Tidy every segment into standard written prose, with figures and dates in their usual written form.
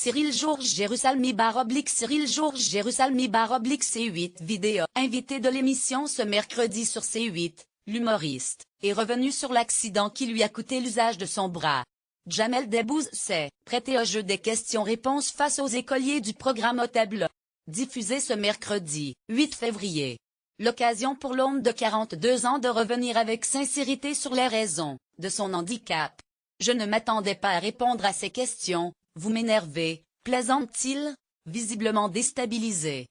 Cyril Georges Jérusalemi /Cyril Georges Jérusalemi /C8 vidéo. Invité de l'émission ce mercredi sur C8, l'humoriste est revenu sur l'accident qui lui a coûté l'usage de son bras. Jamel Debbouze s'est prêté au jeu des questions-réponses face aux écoliers du programme au tableau. Diffusé ce mercredi, 8 février. L'occasion pour l'homme de 42 ans de revenir avec sincérité sur les raisons de son handicap. Je ne m'attendais pas à répondre à ces questions, vous m'énervez, plaisante-t-il, visiblement déstabilisé.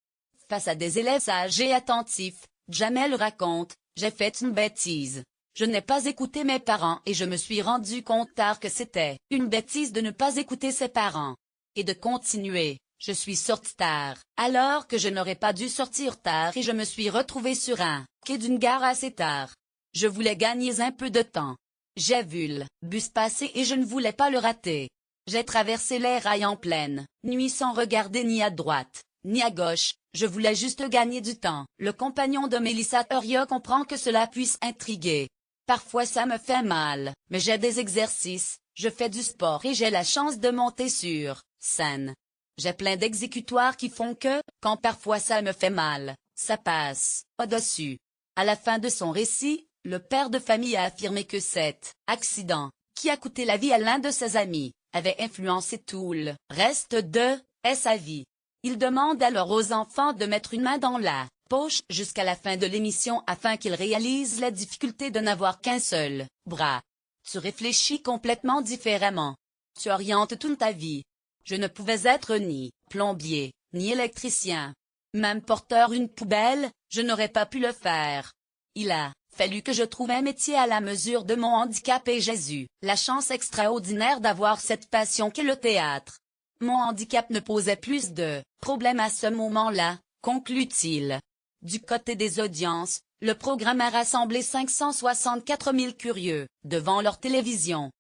Face à des élèves sages et attentifs, Jamel raconte, j'ai fait une bêtise. Je n'ai pas écouté mes parents et je me suis rendu compte tard que c'était une bêtise de ne pas écouter ses parents. Et de continuer. Je suis sorti tard, alors que je n'aurais pas dû sortir tard et je me suis retrouvé sur un quai d'une gare assez tard. Je voulais gagner un peu de temps. J'ai vu le bus passer et je ne voulais pas le rater. J'ai traversé les rails en pleine nuit sans regarder ni à droite, ni à gauche, je voulais juste gagner du temps. Le compagnon de Mélissa Huria comprend que cela puisse intriguer. Parfois ça me fait mal, mais j'ai des exercices, je fais du sport et j'ai la chance de monter sur scène. J'ai plein d'exécutoires qui font que, quand parfois ça me fait mal, ça passe au-dessus. À la fin de son récit, le père de famille a affirmé que cet accident, qui a coûté la vie à l'un de ses amis, avait influencé tout le reste de sa vie. Il demande alors aux enfants de mettre une main dans la poche jusqu'à la fin de l'émission afin qu'ils réalisent la difficulté de n'avoir qu'un seul bras. Tu réfléchis complètement différemment. Tu orientes toute ta vie. Je ne pouvais être ni plombier, ni électricien. Même porteur une poubelle, je n'aurais pas pu le faire. Il a fallu que je trouve un métier à la mesure de mon handicap et j'ai eu la chance extraordinaire d'avoir cette passion qu'est le théâtre. Mon handicap ne posait plus de problème à ce moment-là, conclut-il. Du côté des audiences, le programme a rassemblé 564 000 curieux devant leur télévision.